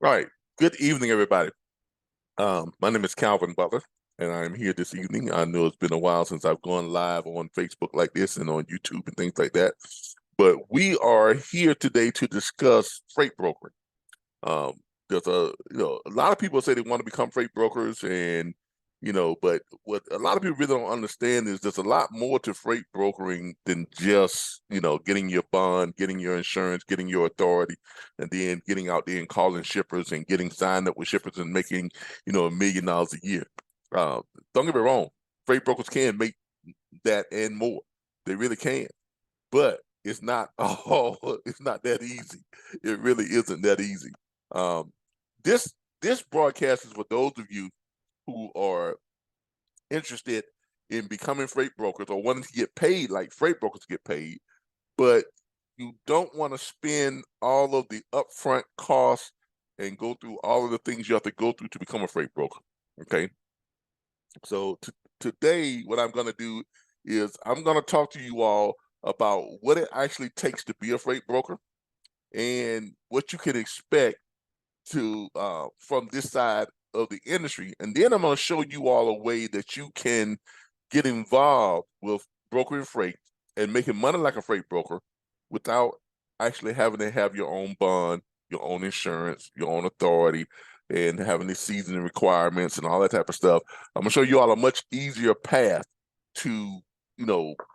Right. Good evening, everybody. My name is Calvin Butler, and I'm here this evening. I know it's been a while since I've gone live on Facebook like this and on YouTube and things like that, but we are here today to discuss freight brokering. Um, there's a lot of people say they want to become freight brokers, and but what a lot of people really don't understand is there's a lot more to freight brokering than just getting your bond, getting your insurance, getting your authority, and then getting out there and calling shippers and getting signed up with shippers and making $1 million a year. Uh, don't get me wrong, freight brokers can make that and more. They really can, but it's not it's not that easy. It really isn't that easy. Um, this this broadcast is for those of you who are interested in becoming freight brokers or wanting to get paid like freight brokers get paid, but you don't want to spend all of the upfront costs and go through all of the things you have to go through to become a freight broker. Okay, so today, what I'm going to do is I'm going to talk to you all about what it actually takes to be a freight broker and what you can expect to from this side of the industry. And then I'm going to show you all a way that you can get involved with brokering freight and making money like a freight broker without actually having to have your own bond, your own insurance, your own authority, and having the seasoning requirements and all that type of stuff. I'm gonna show you all a much easier path to,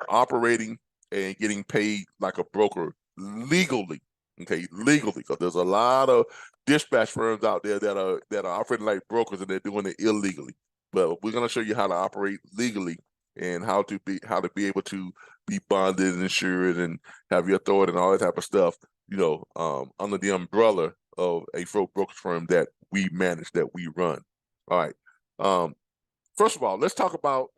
operating and getting paid like a broker legally. Okay, legally, because there's a lot of dispatch firms out there that are operating like brokers and they're doing it illegally. But we're gonna show you how to operate legally and how to be able to be bonded and insured and have your authority and all that type of stuff, under the umbrella of a brokerage firm that we manage, that we run. All right. First of all, let's talk about,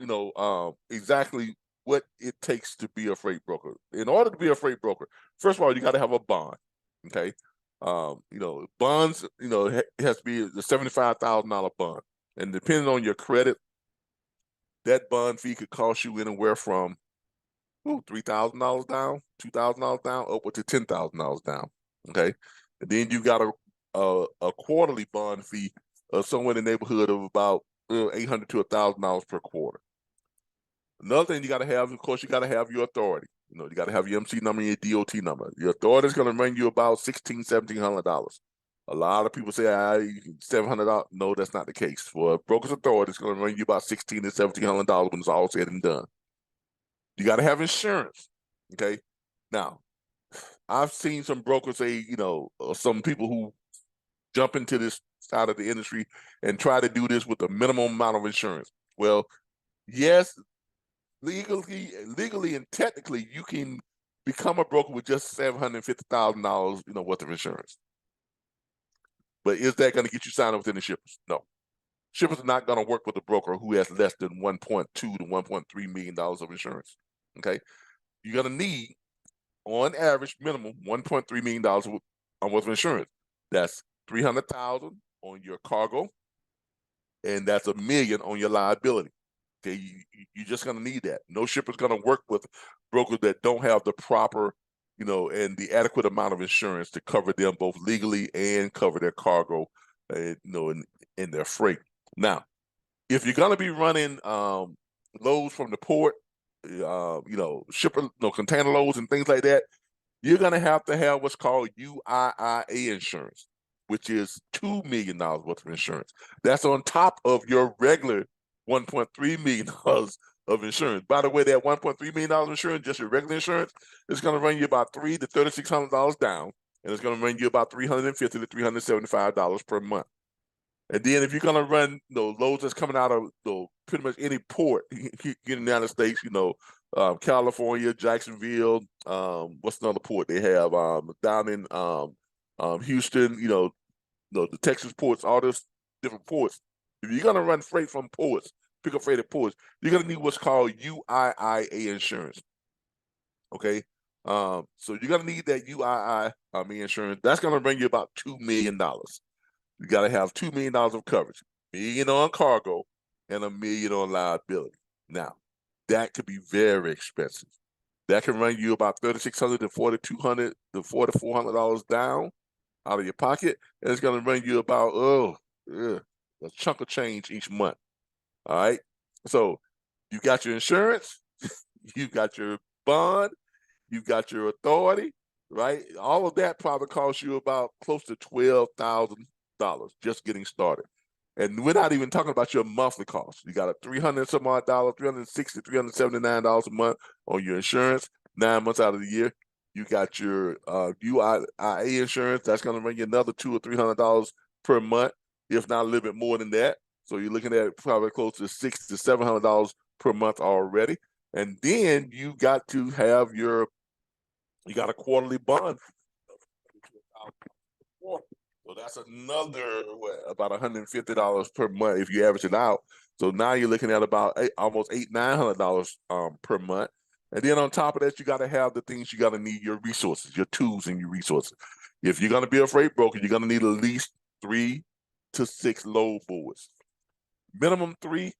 exactly what it takes to be a freight broker. In order to be a freight broker, first of all, you got to have a bond. Okay. Bonds, it has to be a $75,000 bond. And depending on your credit, that bond fee could cost you anywhere from $3,000 down, $2,000 down, upward to $10,000 down. Okay. And then you got a quarterly bond fee of somewhere in the neighborhood of about $800 to $1,000 per quarter. Another thing you got to have, of course, you got to have your authority. You got to have your MC number and your DOT number. Your authority is going to run you about $1,700. A lot of people say, $700. No, that's not the case. For a broker's authority, it's going to run you about $1,600 to $1,700 when it's all said and done. You got to have insurance. Okay. Now, I've seen some brokers say, some people who jump into this side of the industry and try to do this with a minimum amount of insurance. Well, yes, legally and technically, you can become a broker with just $750,000, worth of insurance. But is that going to get you signed up with any shippers? No. Shippers are not going to work with a broker who has less than $1.2 to $1.3 million of insurance. Okay, you're going to need, on average, minimum $1.3 million worth of insurance. That's $300,000 on your cargo, and that's $1 million on your liability. Okay, you're just going to need that. No shipper's going to work with brokers that don't have the proper, and the adequate amount of insurance to cover them both legally and cover their cargo, in their freight. Now, if you're going to be running loads from the port, shipper, container loads and things like that, you're going to have what's called UIIA insurance, which is $2 million worth of insurance. That's on top of your regular $1.3 million of insurance. By the way, that $1.3 million insurance, just your regular insurance, is going to run you about $300 to $3,600 down, and it's going to run you about $350 to $375 per month. And then if you're going to run loads that's coming out of pretty much any port in the United States, California, Jacksonville, what's another port they have down in Houston, the Texas ports, all those different ports. If you're going to run freight from ports, pick up freight at ports, you're going to need what's called UIIA insurance. Okay. So you're going to need that UIIA insurance. That's going to bring you about $2 million. You got to have $2 million of coverage, $1 million on cargo and $1 million on liability. Now, that could be very expensive. That can run you about $3,600 to $4,200 to $4,400 down. out of your pocket, and it's going to run you about a chunk of change each month. All right. So you got your insurance, you got your bond, you got your authority, right? All of that probably costs you about close to $12,000 just getting started. And we're not even talking about your monthly costs. You got a $300 some odd dollars, $360, $379 a month on your insurance, 9 months out of the year. You got your UIA insurance. That's going to run you another $200 or $300 per month, if not a little bit more than that. So you're looking at probably close to $600 to $700 per month already. And then you got to have you got a quarterly bond. So that's another about $150 per month if you average it out. So now you're looking at about almost $900 per month. And then on top of that, you got to have the things you got to need, your resources, your tools and your resources. If you're going to be a freight broker, you're going to need at least 3 to 6 load boards. Minimum 3,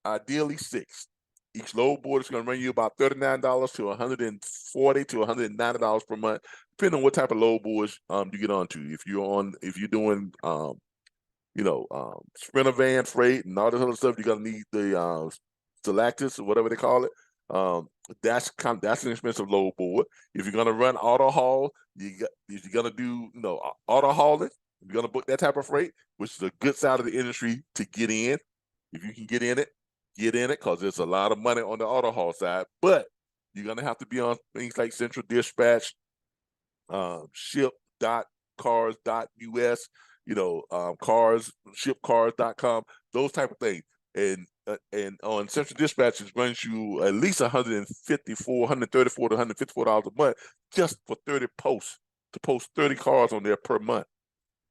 ideally 6. Each load board is going to run you about $39 to $140 to $190 per month, depending on what type of load boards you get onto. If you're doing Sprinter van freight and all this other stuff, you're gonna need the Selectus or whatever they call it. That's an expensive load board. If you're gonna run auto haul, if you're gonna do auto hauling, if you're gonna book that type of freight, which is a good side of the industry to get in. If you can get in it, because there's a lot of money on the auto haul side. But you're gonna have to be on things like Central Dispatch, ship.cars.us, shipcars.com, those type of things. And on Central Dispatch, it runs you at least $134 to $154 a month just for 30 posts, to post 30 cars on there per month.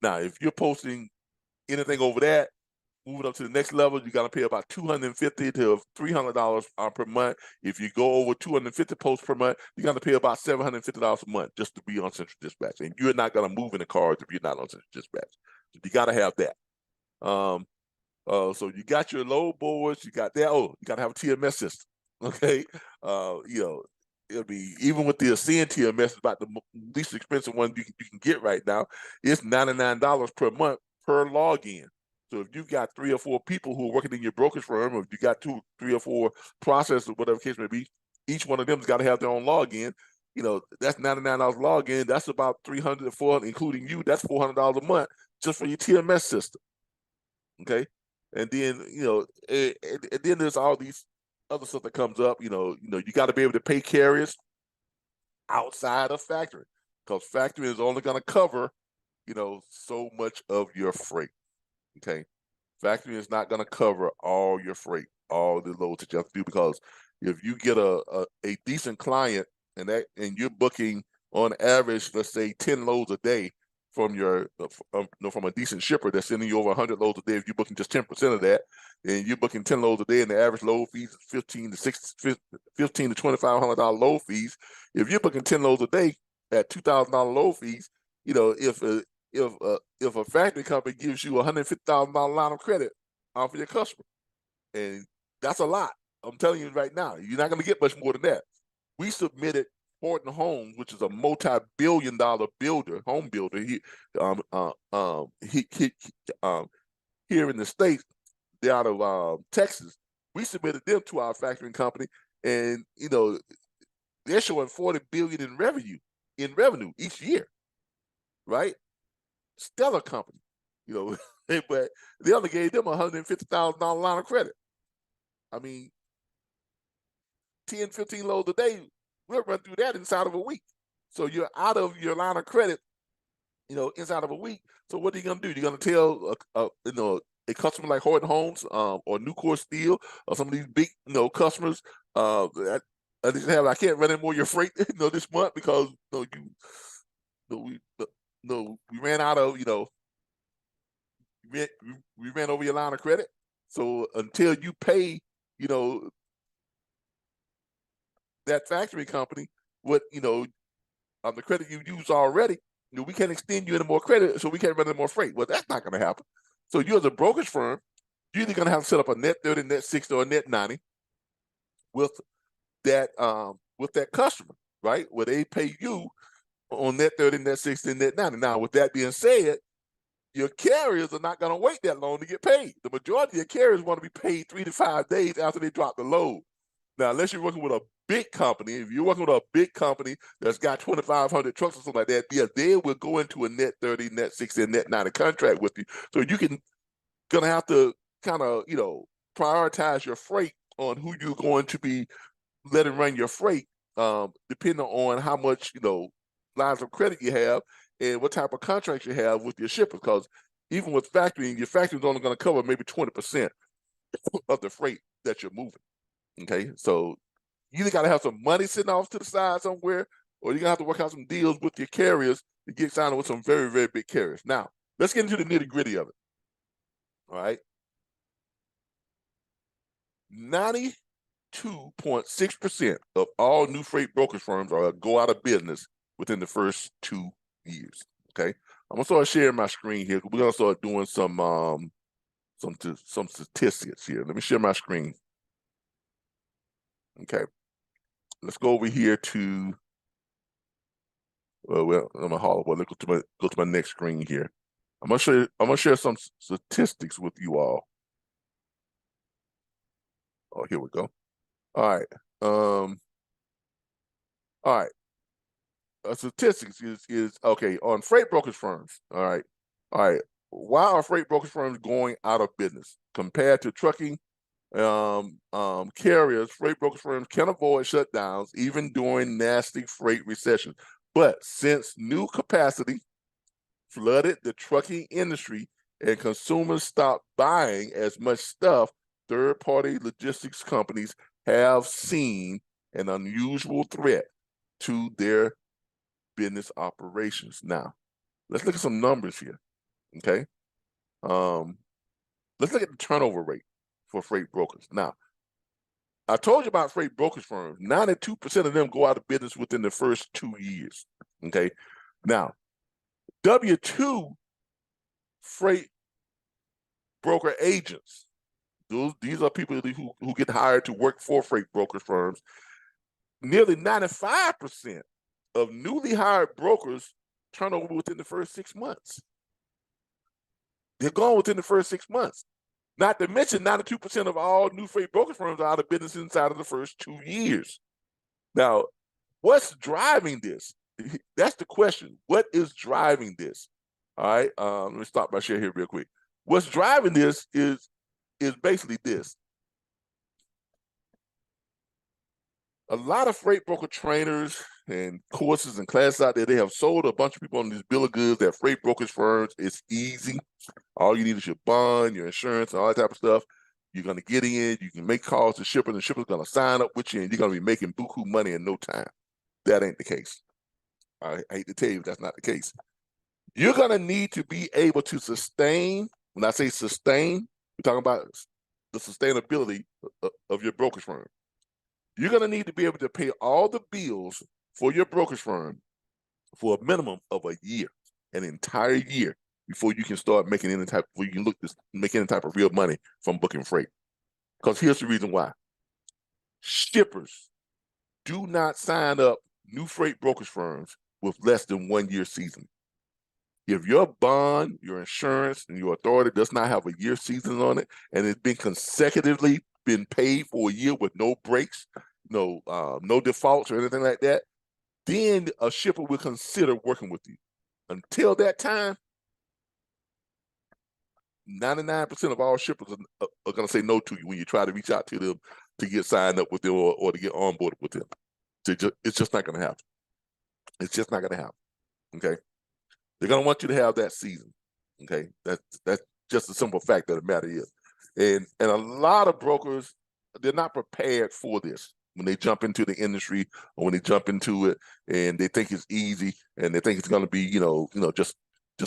Now, if you're posting anything over that, moving up to the next level, you got to pay about $250 to $300 per month. If you go over 250 posts per month, you got to pay about $750 a month just to be on Central Dispatch. And you're not going to move in the cars if you're not on Central Dispatch. So you got to have that. So you got your load boards, you got that. Oh, you got to have a TMS system. Okay. It'll be, even with the Ascend TMS, it's about the least expensive one you can get right now. It's $99 per month per login. So if you've got 3 or 4 people who are working in your brokerage firm, or if you got 2, 3 or 4 processors, whatever the case may be, each one of them's got to have their own login. That's $99 login. That's about $300 to $400, including you. That's $400 a month just for your TMS system. Okay, and then and then there's all these other stuff that comes up. You got to be able to pay carriers outside of factory, because factory is only going to cover so much of your freight. Okay, factory is not going to cover all your freight, all the loads that you have to do, because if you get a decent client and you're booking on average, let's say 10 loads a day from from a decent shipper that's sending you over 100 loads a day, if you're booking just 10% of that, and you're booking 10 loads a day, and the average load fees is $15 to $2,500 load fees. If you're booking 10 loads a day at $2,000 load fees, if a factory company gives you a $150,000 line of credit for your customer, and that's a lot. I'm telling you right now, you're not going to get much more than that. We submitted Horton Homes, which is a multi-billion-dollar home builder here in the States. They're out of Texas. We submitted them to our factoring company, and they're showing $40 billion in revenue each year, right? Stellar company, but they only gave them a $150,000 line of credit. I mean, 10, 15 loads a day, we'll run through that inside of a week. So you're out of your line of credit, inside of a week. So what are you gonna do? You're gonna tell a customer like Horton Homes or Nucor Steel or some of these big customers I can't run any more of your freight this month because we ran out of we ran over your line of credit. So until you pay that factory company what the credit you used already, we can't extend you any more credit, so we can't run any more freight. Well, that's not going to happen. So you as a brokerage firm, you're either going to have to set up a net 30, net 60, or a net 90 with that customer, right? Where they pay you on net 30, net 60, net 90. Now, with that being said, your carriers are not going to wait that long to get paid. The majority of your carriers want to be paid 3 to 5 days after they drop the load. Now, unless you're working with a big company, if you're working with a big company that's got 2,500 trucks or something like that, yeah, they will go into a net 30, net 60, and net 90 contract with you. So you can gonna have to kind of, prioritize your freight on who you're going to be letting run your freight, depending on how much, lines of credit you have and what type of contracts you have with your shippers. Because even with factoring, your factoring is only going to cover maybe 20% of the freight that you're moving. Okay, so you either got to have some money sitting off to the side somewhere, or you're gonna have to work out some deals with your carriers to get signed with some very, very big carriers. Now, let's get into the nitty gritty of it. All right, 92.6% of all new freight brokerage firms are go out of business within the first 2 years. Okay, I'm gonna start sharing my screen here. We're gonna start doing some statistics here. Let me share my screen. Okay, let's go over here to. Well, I'm a hollow boy. Let's go to my next screen here. I'm gonna share some statistics with you all. Oh, here we go. All right. All right. Statistics is okay on freight brokerage firms. All right. All right. Why are freight brokerage firms going out of business compared to trucking carriers? Freight brokerage firms can avoid shutdowns even during nasty freight recessions. But since new capacity flooded the trucking industry and consumers stopped buying as much stuff, third-party logistics companies have seen an unusual threat to their business operations. Now, let's look at some numbers here, okay? Let's look at the turnover rate for freight brokers. Now, I told you about freight brokerage firms. 92% of them go out of business within the first 2 years, okay? Now, W-2 freight broker agents, these are people who get hired to work for freight brokerage firms. Nearly 95% of newly hired brokers turn over within the first 6 months. They're gone within the first 6 months. Not to mention 92% of all new freight brokerage firms are out of business inside of the first 2 years. Now, what's driving this? That's the question. What is driving this? All right, let me stop my share here real quick. What's driving this is basically this. A lot of freight broker trainers and courses and classes out there, they have sold a bunch of people on this bill of goods that freight brokerage firms, it's easy. All you need is your bond, your insurance, and all that type of stuff. You're going to get in, you can make calls to shippers, and shippers going to sign up with you, and you're going to be making buku money in no time. That ain't the case. I hate to tell you, that's not the case. You're going to need to be able to sustain. When I say sustain, we're talking about the sustainability of your brokerage firm. You're going to need to be able to pay all the bills for your brokerage firm for a minimum of a year, an entire year, before you can start making any type, before you can make any type of real money from booking freight. Because here's the reason why. Shippers do not sign up new freight brokerage firms with less than 1 year season. If your bond, your insurance, and your authority does not have a year season on it, and it's been consecutively been paid for a year with no breaks, no defaults or anything like that, then a shipper will consider working with you. Until that time, 99% of all shippers are going to say no to you when you try to reach out to them to get signed up with them or to get onboarded with them. It's just not going to happen. It's just not going to happen. Okay, they're going to want you to have that season. Okay, that's just a simple fact of the matter is, and a lot of brokers, they're not prepared for this when they jump into the industry or when they jump into it, and they think it's easy and they think it's going to be just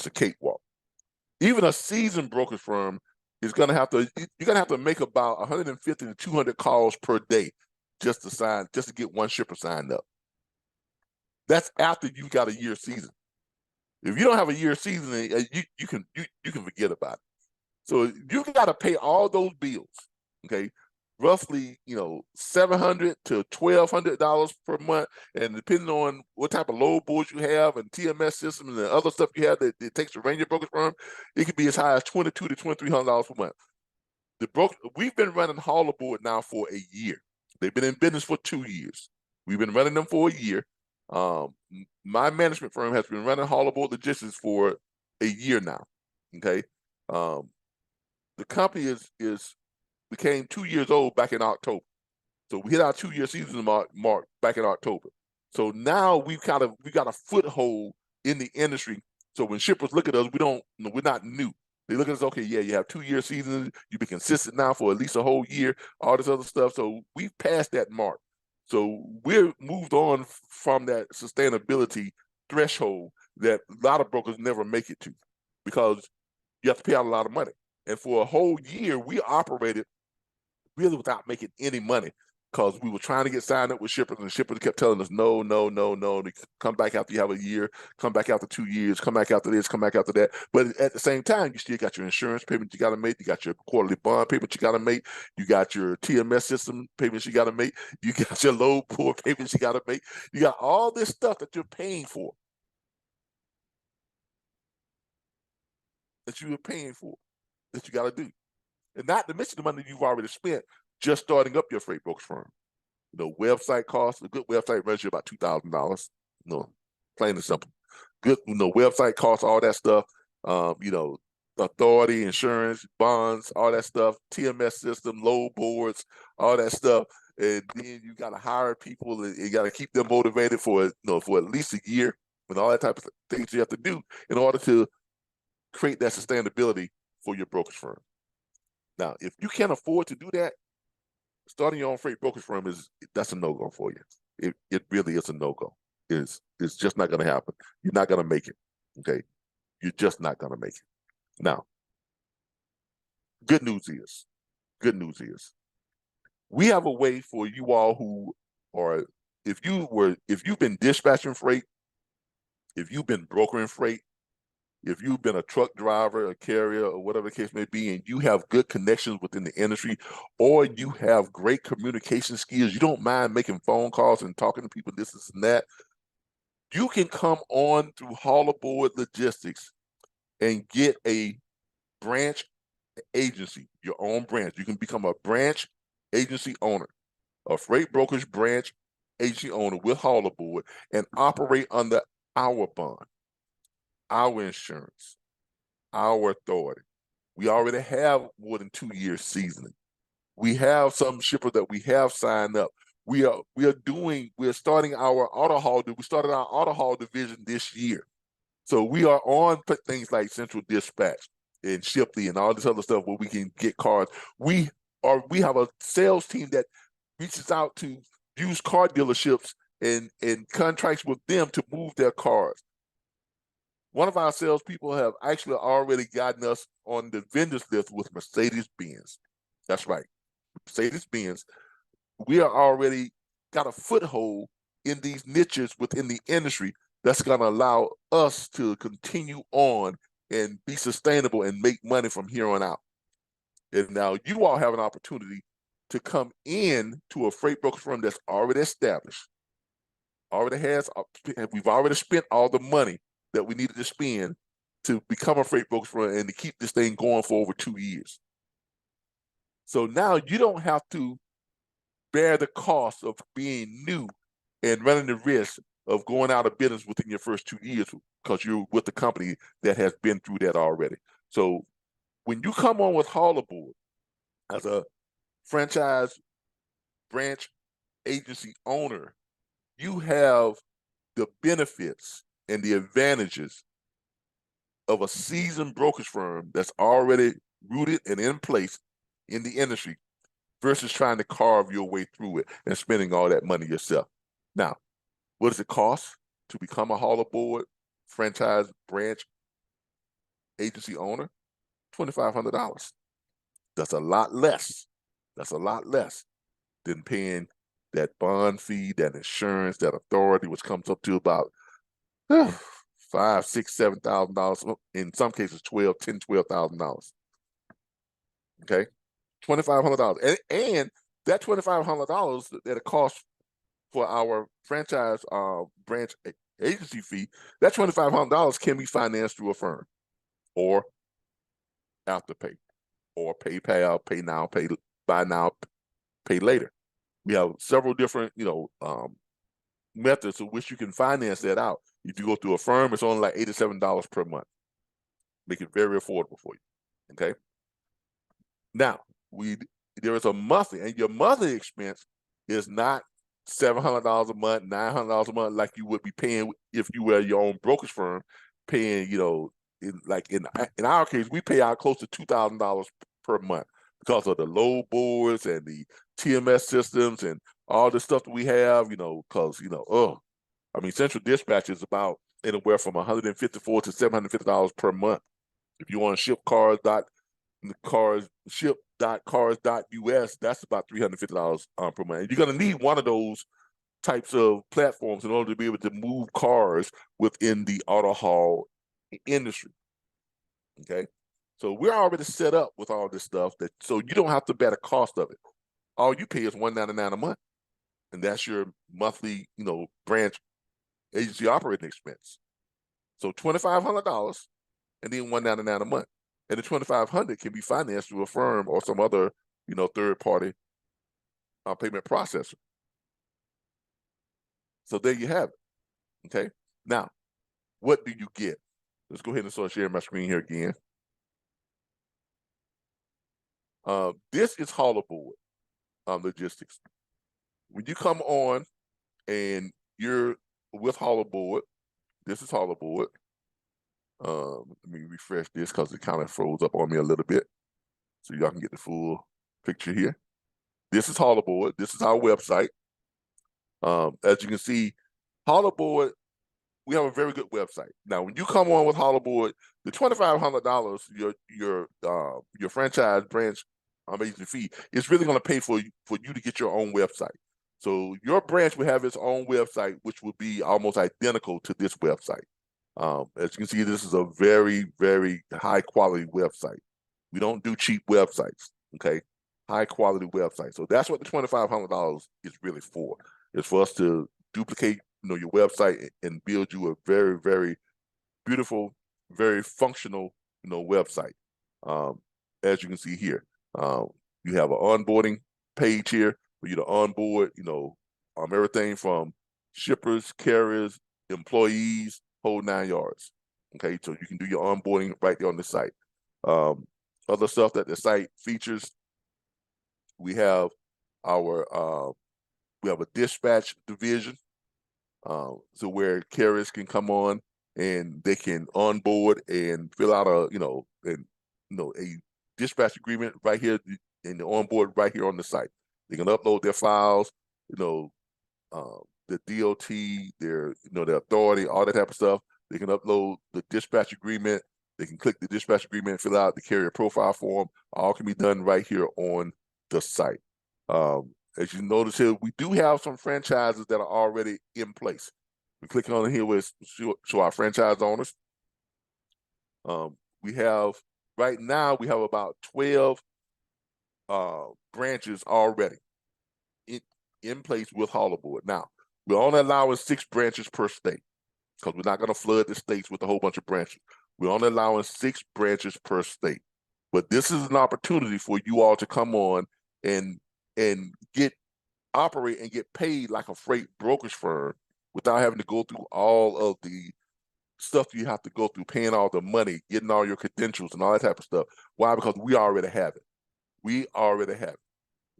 a cakewalk. Even a seasoned brokerage firm is going to have to, you're going to have to make about 150 to 200 calls per day just to get one shipper signed up. That's after you got a year season. If you don't have a year season, you can forget about it. So you got to pay all those bills, okay, roughly, $700 to $1,200 per month, and depending on what type of load boards you have and TMS system and the other stuff you have that it takes to run your brokerage firm, it could be as high as $2,200 to $2,300 per month. We've been running Hauler Board now for a year. They've been in business for 2 years. We've been running them for a year. My management firm has been running Hauler Board Logistics for a year now. Okay, the company became 2 years old back in October. So we hit our 2-year season mark back in October. So now we got a foothold in the industry. So when shippers look at us, we're not new. They look at us, okay, yeah, you have 2-year seasons, you've been consistent now for at least a whole year, all this other stuff. So we've passed that mark. So we're moved on from that sustainability threshold that a lot of brokers never make it to, because you have to pay out a lot of money. And for a whole year, we operated really without making any money, because we were trying to get signed up with shippers, and shippers kept telling us, no, no, no, no. Come back after you have a year, come back after 2 years, come back after this, come back after that. But at the same time, you still got your insurance payment you got to make. You got your quarterly bond payment you got to make. You got your TMS system payments you got to make. You got your load board payments you got to make. You got all this stuff that you're paying for, that you got to do. And not to mention the money you've already spent just starting up your freight brokerage firm. Website costs. A good website runs you about $2,000. Plain and simple. Good, website costs, all that stuff. Authority, insurance, bonds, all that stuff. TMS system, load boards, all that stuff. And then you got to hire people, and you got to keep them motivated for at least a year, and all that type of things you have to do in order to create that sustainability for your brokerage firm. Now, if you can't afford to do that, starting your own freight brokerage firm that's a no-go for you. It really is a no-go. It's just not going to happen. You're not going to make it. Okay, you're just not going to make it. Now, good news is, we have a way for you all who are, if you've been dispatching freight, if you've been brokering freight, if you've been a truck driver, a carrier, or whatever the case may be, and you have good connections within the industry, or you have great communication skills, you don't mind making phone calls and talking to people, this and that, you can come on through Hauler Board Logistics and get a branch agency, your own branch. You can become a branch agency owner, a freight brokerage branch agency owner with Hauler Board, and operate under our bond, our insurance, our authority. We already have more than 2 years seasoning. We have some shippers that we have signed up. We're starting our auto haul. We started our auto haul division this year. So we are on things like Central Dispatch and Shipley and all this other stuff where we can get cars. We have a sales team that reaches out to used car dealerships and contracts with them to move their cars. One of our salespeople have actually already gotten us on the vendors list with Mercedes-Benz. That's right, Mercedes-Benz. We are already got a foothold in these niches within the industry that's going to allow us to continue on and be sustainable and make money from here on out. And now you all have an opportunity to come in to a freight brokerage firm that's already established, we've already spent all the money that we needed to spend to become a freight brokerage firm and to keep this thing going for over 2 years. So now you don't have to bear the cost of being new and running the risk of going out of business within your first 2 years, because you're with a company that has been through that already. So when you come on with Hauler Board as a franchise branch agency owner, you have the benefits and the advantages of a seasoned brokerage firm that's already rooted and in place in the industry versus trying to carve your way through it and spending all that money yourself. Now, what does it cost to become a Hauler Board franchise branch agency owner? $2,500. That's a lot less. That's a lot less than paying that bond fee, that insurance, that authority, which comes up to about $5,000, $6,000, $7,000. In some cases, $12,000. Okay, $2,500, and that $2,500 that it costs for our franchise branch agency fee, that $2,500 can be financed through Affirm or Afterpay or PayPal, Pay Now, Pay Buy Now, Pay Later. We have several different, methods of which you can finance that out. If you go through Affirm, it's only like $87 per month. Make it very affordable for you. Okay. Now, there is a monthly, and your monthly expense is not $700 a month, $900 a month like you would be paying if you were your own brokerage firm, paying, in our case, we pay out close to $2,000 per month because of the load boards and the TMS systems and all the stuff that we have, because, Central Dispatch is about anywhere from $154 to $750 per month. If you want to ship ship.cars.us, that's about $350 per month. And you're going to need one of those types of platforms in order to be able to move cars within the auto haul industry. Okay. So we're already set up with all this stuff so you don't have to bear the cost of it. All you pay is $199 a month. And that's your monthly, branch agency operating expense. So $2,500 and then $199 a month. And the $2,500 can be financed through Affirm or some other, third-party payment processor. So there you have it. Okay. Now, what do you get? Let's go ahead and start sharing my screen here again. This is Hauler Board logistics. When you come on and you're with Hauler Board, this is Hauler Board. Let me refresh this because it kind of froze up on me a little bit, so y'all can get the full picture here. This is Hauler Board. This is our website. As you can see, Hauler Board, we have a very good website. Now, when you come on with Hauler Board, the $2,500, your franchise branch agency fee is really going to pay for you to get your own website. So your branch will have its own website, which will be almost identical to this website. As you can see, this is a very, very high quality website. We don't do cheap websites. Okay, high quality website. So that's what the $2,500 is really for. It's for us to duplicate, your website and build you a very, very beautiful, very functional, website. As you can see here, you have an onboarding page here for you to onboard, everything from shippers, carriers, employees, whole 9 yards. Okay, so you can do your onboarding right there on the site. Other stuff that the site features, we have a dispatch division, so where carriers can come on and they can onboard and fill out a dispatch agreement right here in the onboard right here on the site. They can upload their files, the DOT, their authority, all that type of stuff. They can upload the dispatch agreement. They can click the dispatch agreement, fill out the carrier profile form. All can be done right here on the site. As you notice here, we do have some franchises that are already in place. We click on here with show our franchise owners. Right now we have about 12 branches already in place with Hauler Board. Now, we're only allowing 6 branches per state because we're not going to flood the states with a whole bunch of branches. We're only allowing 6 branches per state. But this is an opportunity for you all to come on and operate and get paid like a freight brokerage firm without having to go through all of the stuff you have to go through, paying all the money, getting all your credentials and all that type of stuff. Why? Because we already have it. We already have it.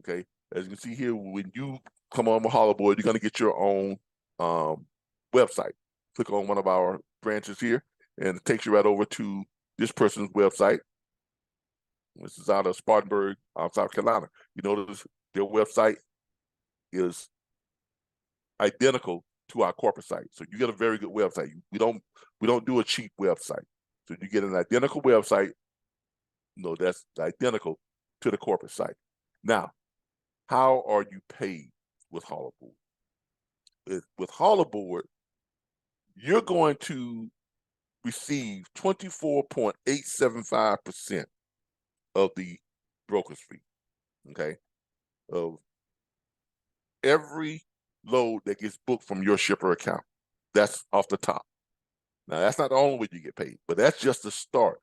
Okay. As you can see here, when you come on with Hauler Board, you're going to get your own website. Click on one of our branches here, and it takes you right over to this person's website. This is out of Spartanburg, South Carolina. You notice their website is identical to our corporate site. So you get a very good website. We don't do a cheap website. So you get an identical website, that's identical to the corporate site. Now, how are you paid with Hauler Board? With Hauler Board, you're going to receive 24.875% of the broker's fee, okay, of every load that gets booked from your shipper account. That's off the top. Now, that's not the only way you get paid, but that's just the start.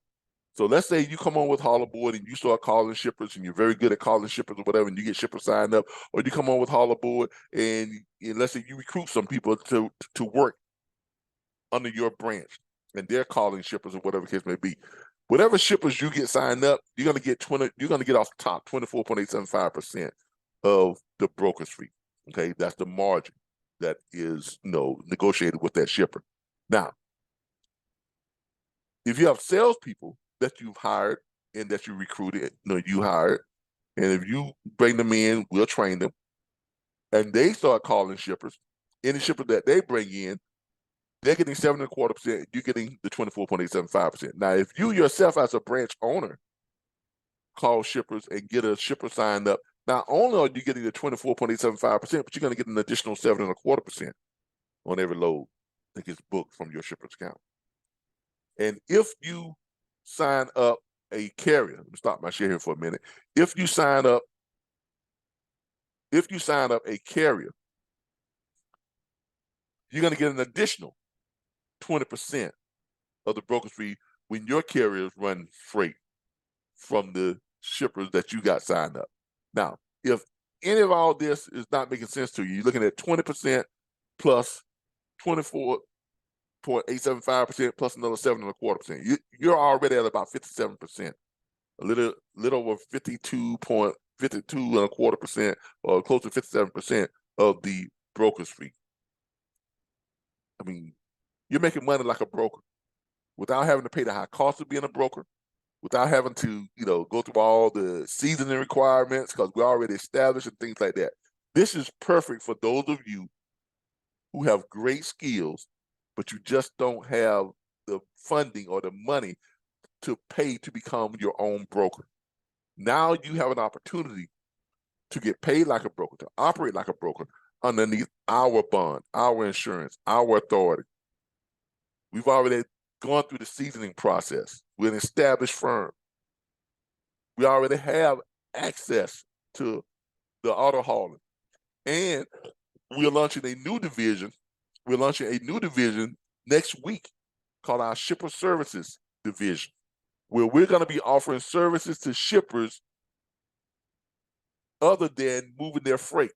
So let's say you come on with Holler Board and you start calling shippers and you're very good at calling shippers or whatever, and you get shippers signed up, or you come on with Holler Board and let's say you recruit some people to work under your branch and they're calling shippers or whatever the case may be. Whatever shippers you get signed up, you're gonna get off the top 24.875% of the broker's fee. Okay, that's the margin that is negotiated with that shipper. Now, if you have salespeople that you've hired and that you recruited, you hired, and if you bring them in, we'll train them, and they start calling shippers, any shipper that they bring in, they're getting 7.25%, you're getting the 24.875%. Now, if you yourself as a branch owner call shippers and get a shipper signed up, not only are you getting the 24.875%, but you're going to get an additional 7.25% on every load that gets booked from your shipper's account. And if you sign up a carrier, let me stop my share here for a minute. If you sign up a carrier, you're going to get an additional 20% of the broker's fee when your carriers run freight from the shippers that you got signed up. Now, if any of all this is not making sense to you, you're looking at 20% plus 24.875% plus another 7.25%. You're already at about 57%, a little over 52.52.25%, or close to 57% of the broker's fee. I mean, you're making money like a broker without having to pay the high cost of being a broker, without having to, go through all the seasoning requirements because we're already established and things like that. This is perfect for those of you who have great skills, but you just don't have the funding or the money to pay to become your own broker. Now you have an opportunity to get paid like a broker, to operate like a broker underneath our bond, our insurance, our authority. We've already gone through the seasoning process. We're an established firm. We already have access to the auto hauling. And we're launching a new division. We're launching a new division next week called our Shipper Services Division, where we're going to be offering services to shippers other than moving their freight,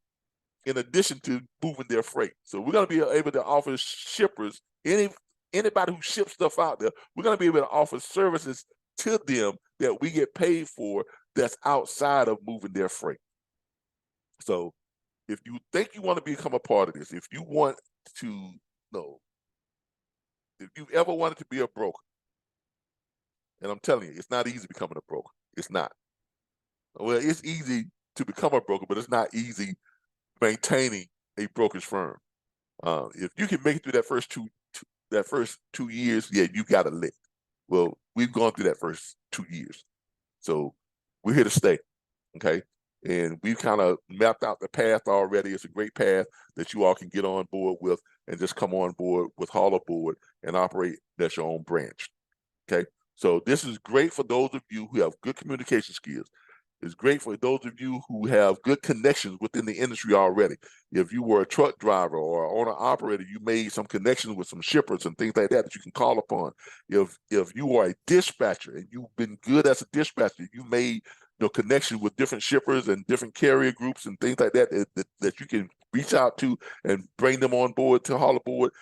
in addition to moving their freight. So we're going to be able to offer shippers, anybody who ships stuff out there, we're going to be able to offer services to them that we get paid for that's outside of moving their freight. So if you think you want to become a part of this, if you want to know, if you ever wanted to be a broker, and I'm telling you, it's not easy becoming a broker. It's not. Well, it's easy to become a broker, but it's not easy maintaining a brokerage firm. If you can make it through that first two years, yeah, you got a lick. Well, we've gone through that first 2 years, so we're here to stay. Okay, and we've kind of mapped out the path already. It's a great path that you all can get on board with, and just come on board with Holler Board and operate as your own branch. Okay, so this is great for those of you who have good communication skills. It's great for those of you who have good connections within the industry already. If you were a truck driver or an owner operator, you made some connections with some shippers and things like that that you can call upon. If you are a dispatcher and you've been good as a dispatcher, you made connection with different shippers and different carrier groups and things like that that you can reach out to and bring them on board to Holler Board.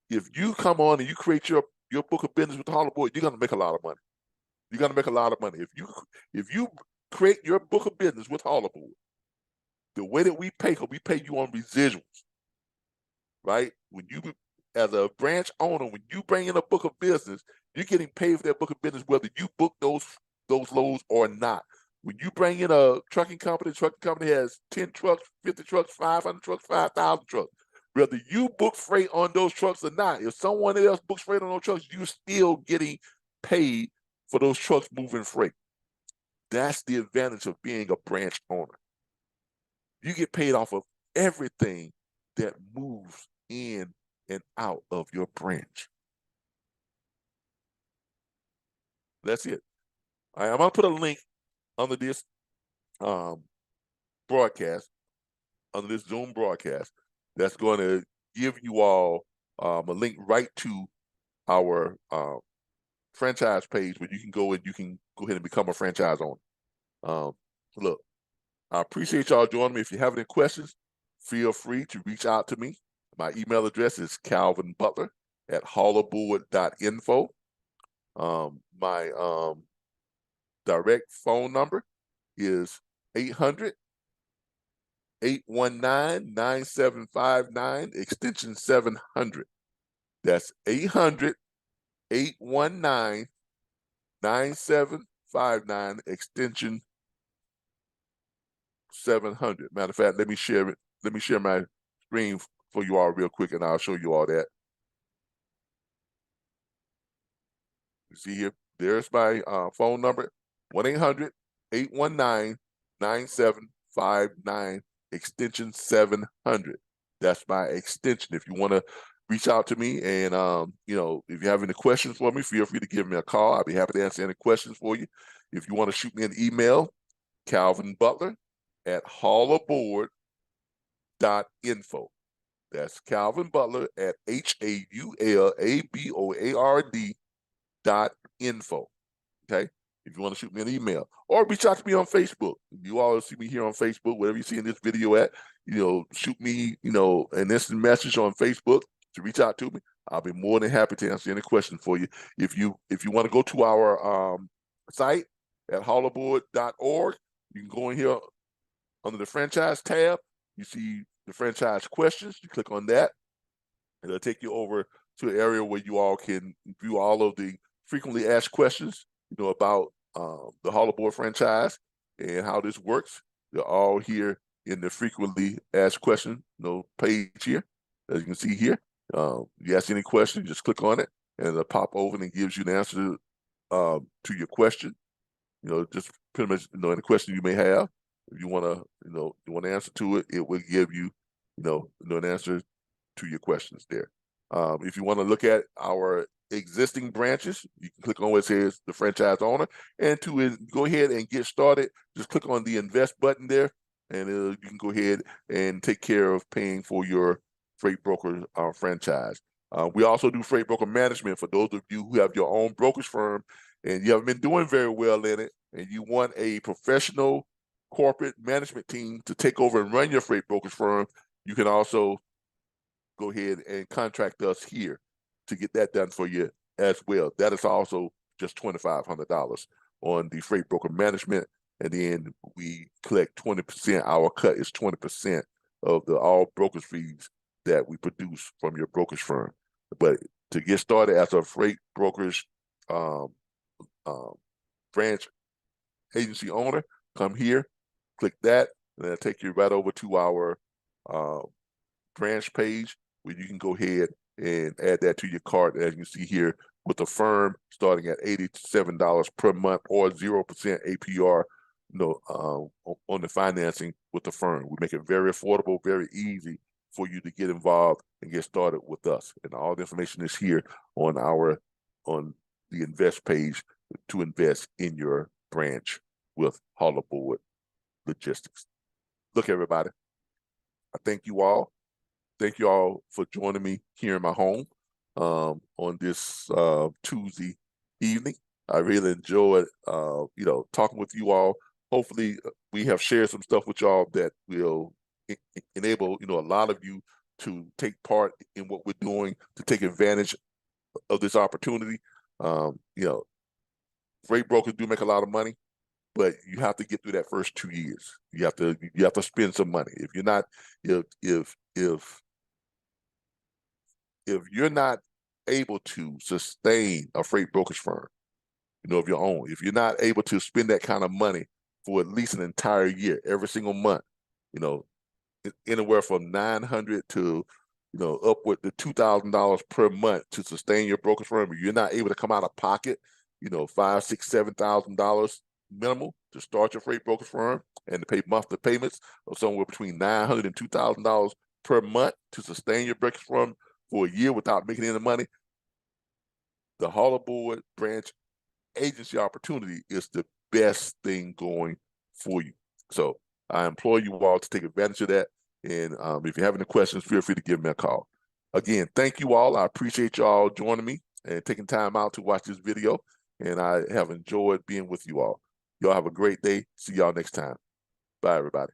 If you come on and you create your book of business with Holler Board, you're going to make a lot of money. You're going to make a lot of money. If you create your book of business with Holler Board, the way that we pay you on residuals, right? When you, as a branch owner, when you bring in a book of business, you're getting paid for that book of business whether you book those loads or not. When you bring in a trucking company, the trucking company has 10 trucks, 50 trucks, 500 trucks, 5,000 trucks. Whether you book freight on those trucks or not, if someone else books freight on those trucks, you're still getting paid for those trucks moving freight. That's the advantage of being a branch owner. You get paid off of everything that moves in and out of your branch. That's it. All right, I'm going to put a link under this broadcast under this Zoom broadcast that's going to give you all a link right to our franchise page where you can go and you can go ahead and become a franchise owner. Look, I appreciate y'all joining me. If you have any questions, feel free to reach out to me. My email address is calvinbutler@hollaboard.info. My direct phone number is 800-819-9759, extension 700. That's 800-819-9759, extension 700. Matter of fact, let me share it. Let me share my screen for you all real quick, and I'll show you all that. You see here, there's my phone number, 1-800-819-9759, extension 700. That's my extension. If you want to reach out to me and, if you have any questions for me, feel free to give me a call. I'll be happy to answer any questions for you. If you want to shoot me an email, calvinbutler@hollaboard.info. That's Calvin Butler at HAULABOARD.info. Okay. If you want to shoot me an email or reach out to me on Facebook. You all see me here on Facebook, wherever you see in this video at, shoot me, an instant message on Facebook to reach out to me. I'll be more than happy to answer any questions for you. If you want to go to our site at hollaboard.org, you can go in here under the franchise tab. You see the franchise questions. You click on that. It'll take you over to an area where you all can view all of the frequently asked questions, about the Hollaboard franchise and how this works. They're all here in the frequently asked question, page here. As you can see here, you ask any question, just click on it, and it'll pop over and gives you an answer to your question. Just pretty much, any question you may have. If you want to, to answer to it, it will give you, an answer to your questions there. If you want to look at our existing branches, you can click on where it says the franchise owner, and to go ahead and get started, just click on the invest button there, and you can go ahead and take care of paying for your freight broker franchise. We also do freight broker management for those of you who have your own brokerage firm and you haven't been doing very well in it, and you want a professional corporate management team to take over and run your freight brokerage firm. You can also go ahead and contract us here to get that done for you as well. That is also just $2,500 on the freight broker management, and then we collect 20%. Our cut is 20% of the all brokerage fees that we produce from your brokerage firm. But to get started as a freight brokerage branch agency owner, come here, click that, and it'll take you right over to our branch page where you can go ahead and add that to your cart, as you can see here, with Affirm starting at $87 per month or 0% APR, on the financing with Affirm. We make it very affordable, very easy for you to get involved and get started with us. And all the information is here on the invest page to invest in your branch with Hollaboard Logistics. Look, everybody, I thank you all. Thank you all for joining me here in my home on this Tuesday evening. I really enjoyed, talking with you all. Hopefully, we have shared some stuff with y'all that will enable, a lot of you to take part in what we're doing, to take advantage of this opportunity. Freight brokers do make a lot of money, but you have to get through that first 2 years. You have to spend some money. If you're not, if you're not able to sustain a freight brokerage firm, of your own, if you're not able to spend that kind of money for at least an entire year, every single month, anywhere from $900 to, upward to $2,000 per month to sustain your brokerage firm, if you're not able to come out of pocket, $5,000, $6,000, $7,000 minimal to start your freight brokerage firm and to pay monthly payments of somewhere between $900 and $2,000 per month to sustain your brokerage firm for a year without making any money, the Hollaboard branch agency opportunity is the best thing going for you. So I implore you all to take advantage of that And if you have any questions, feel free to give me a call. Again, thank you all. I appreciate you all joining me and taking time out to watch this video. And I have enjoyed being with you all. Y'all have a great day. See y'all next time. Bye, everybody.